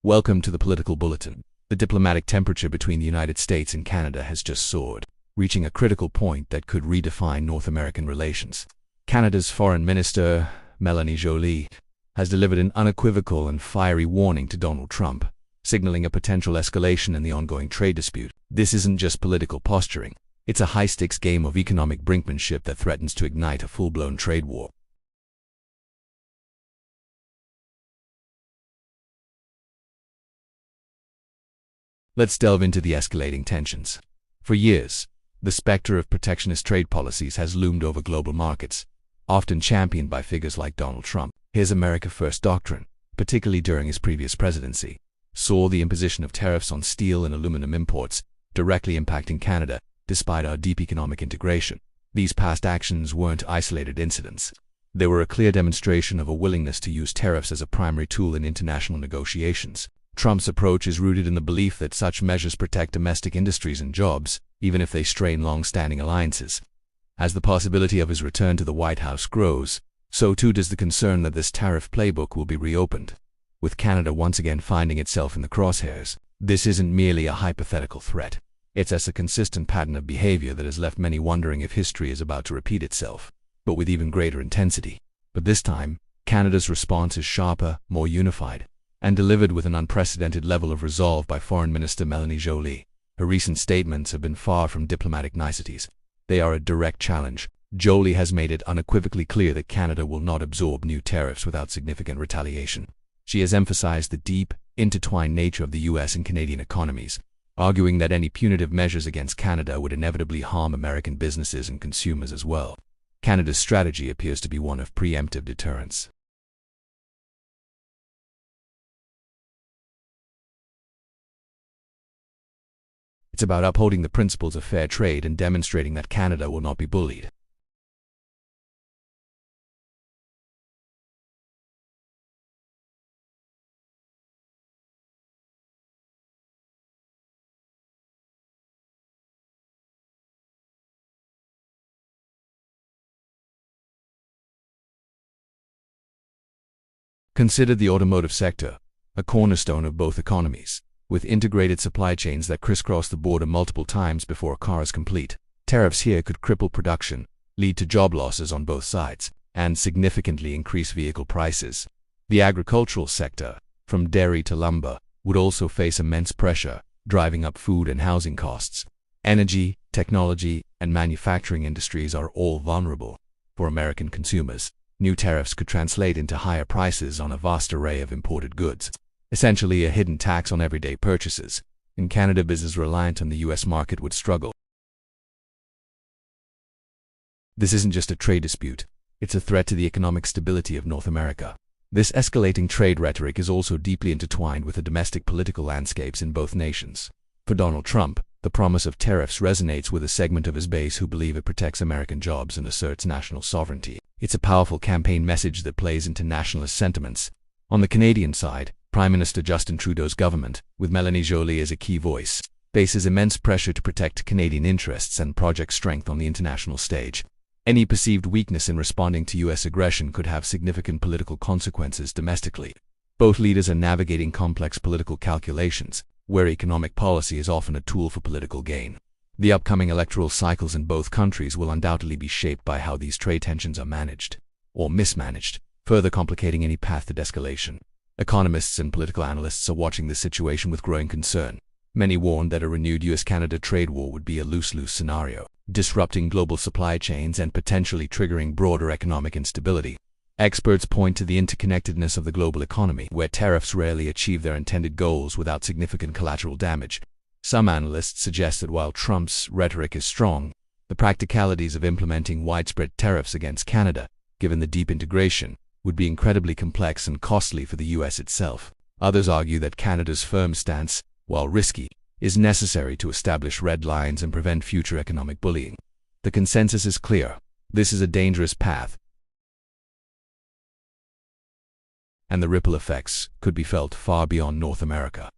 Welcome to the Political Bulletin. The diplomatic temperature between the United States and Canada has just soared, reaching a critical point that could redefine North American relations. Canada's Foreign Minister Mélanie Joly has delivered an unequivocal and fiery warning to Donald Trump, signaling a potential escalation in the ongoing trade dispute. This isn't just political posturing. It's a high-stakes game of economic brinkmanship that threatens to ignite a full-blown trade war. Let's delve into the escalating tensions. For years, the specter of protectionist trade policies has loomed over global markets, often championed by figures like Donald Trump. His America First doctrine, particularly during his previous presidency, saw the imposition of tariffs on steel and aluminum imports, directly impacting Canada, despite our deep economic integration. These past actions weren't isolated incidents. They were a clear demonstration of a willingness to use tariffs as a primary tool in international negotiations. Trump's approach is rooted in the belief that such measures protect domestic industries and jobs, even if they strain long-standing alliances. As the possibility of his return to the White House grows, so too does the concern that this tariff playbook will be reopened, with Canada once again finding itself in the crosshairs. This isn't merely a hypothetical threat. It's a consistent pattern of behavior that has left many wondering if history is about to repeat itself, but with even greater intensity. But this time, Canada's response is sharper, more unified, and delivered with an unprecedented level of resolve by Foreign Minister Mélanie Joly. Her recent statements have been far from diplomatic niceties. They are a direct challenge. Joly has made it unequivocally clear that Canada will not absorb new tariffs without significant retaliation. She has emphasized the deep, intertwined nature of the U.S. and Canadian economies, arguing that any punitive measures against Canada would inevitably harm American businesses and consumers as well. Canada's strategy appears to be one of preemptive deterrence. It's about upholding the principles of fair trade and demonstrating that Canada will not be bullied. Consider the automotive sector, a cornerstone of both economies, with integrated supply chains that crisscross the border multiple times before a car is complete. Tariffs here could cripple production, lead to job losses on both sides, and significantly increase vehicle prices. The agricultural sector, from dairy to lumber, would also face immense pressure, driving up food and housing costs. Energy, technology, and manufacturing industries are all vulnerable. For American consumers, new tariffs could translate into higher prices on a vast array of imported goods, essentially a hidden tax on everyday purchases. In Canada, business reliant on the U.S. market would struggle. This isn't just a trade dispute, it's a threat to the economic stability of North America. This escalating trade rhetoric is also deeply intertwined with the domestic political landscapes in both nations. For Donald Trump, the promise of tariffs resonates with a segment of his base who believe it protects American jobs and asserts national sovereignty. It's a powerful campaign message that plays into nationalist sentiments. On the Canadian side, Prime Minister Justin Trudeau's government, with Mélanie Joly as a key voice, faces immense pressure to protect Canadian interests and project strength on the international stage. Any perceived weakness in responding to U.S. aggression could have significant political consequences domestically. Both leaders are navigating complex political calculations, where economic policy is often a tool for political gain. The upcoming electoral cycles in both countries will undoubtedly be shaped by how these trade tensions are managed, or mismanaged, further complicating any path to de-escalation. Economists and political analysts are watching this situation with growing concern. Many warned that a renewed U.S.-Canada trade war would be a lose-lose scenario, disrupting global supply chains and potentially triggering broader economic instability. Experts point to the interconnectedness of the global economy, where tariffs rarely achieve their intended goals without significant collateral damage. Some analysts suggest that while Trump's rhetoric is strong, the practicalities of implementing widespread tariffs against Canada, given the deep integration, would be incredibly complex and costly for the U.S. itself. Others argue that Canada's firm stance, while risky, is necessary to establish red lines and prevent future economic bullying. The consensus is clear. This is a dangerous path, and the ripple effects could be felt far beyond North America.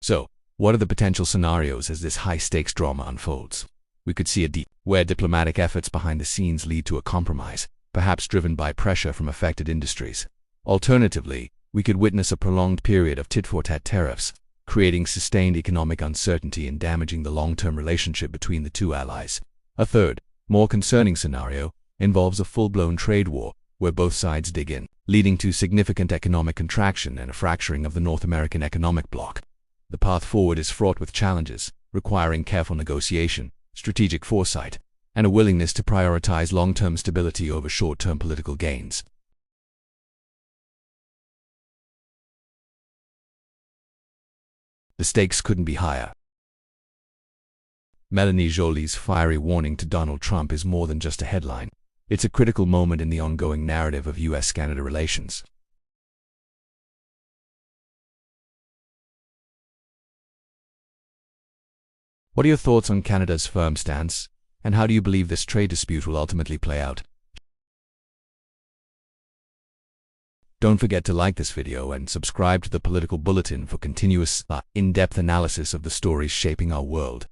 So, what are the potential scenarios as this high-stakes drama unfolds? We could see where diplomatic efforts behind the scenes lead to a compromise, perhaps driven by pressure from affected industries. Alternatively, we could witness a prolonged period of tit-for-tat tariffs, creating sustained economic uncertainty and damaging the long-term relationship between the two allies. A third, more concerning scenario involves a full-blown trade war where both sides dig in, leading to significant economic contraction and a fracturing of the North American economic bloc. The path forward is fraught with challenges, requiring careful negotiation, strategic foresight, and a willingness to prioritize long-term stability over short-term political gains. The stakes couldn't be higher. Mélanie Joly's fiery warning to Donald Trump is more than just a headline. It's a critical moment in the ongoing narrative of US-Canada relations. What are your thoughts on Canada's firm stance, and how do you believe this trade dispute will ultimately play out? Don't forget to like this video and subscribe to the Political Bulletin for continuous, in-depth analysis of the stories shaping our world.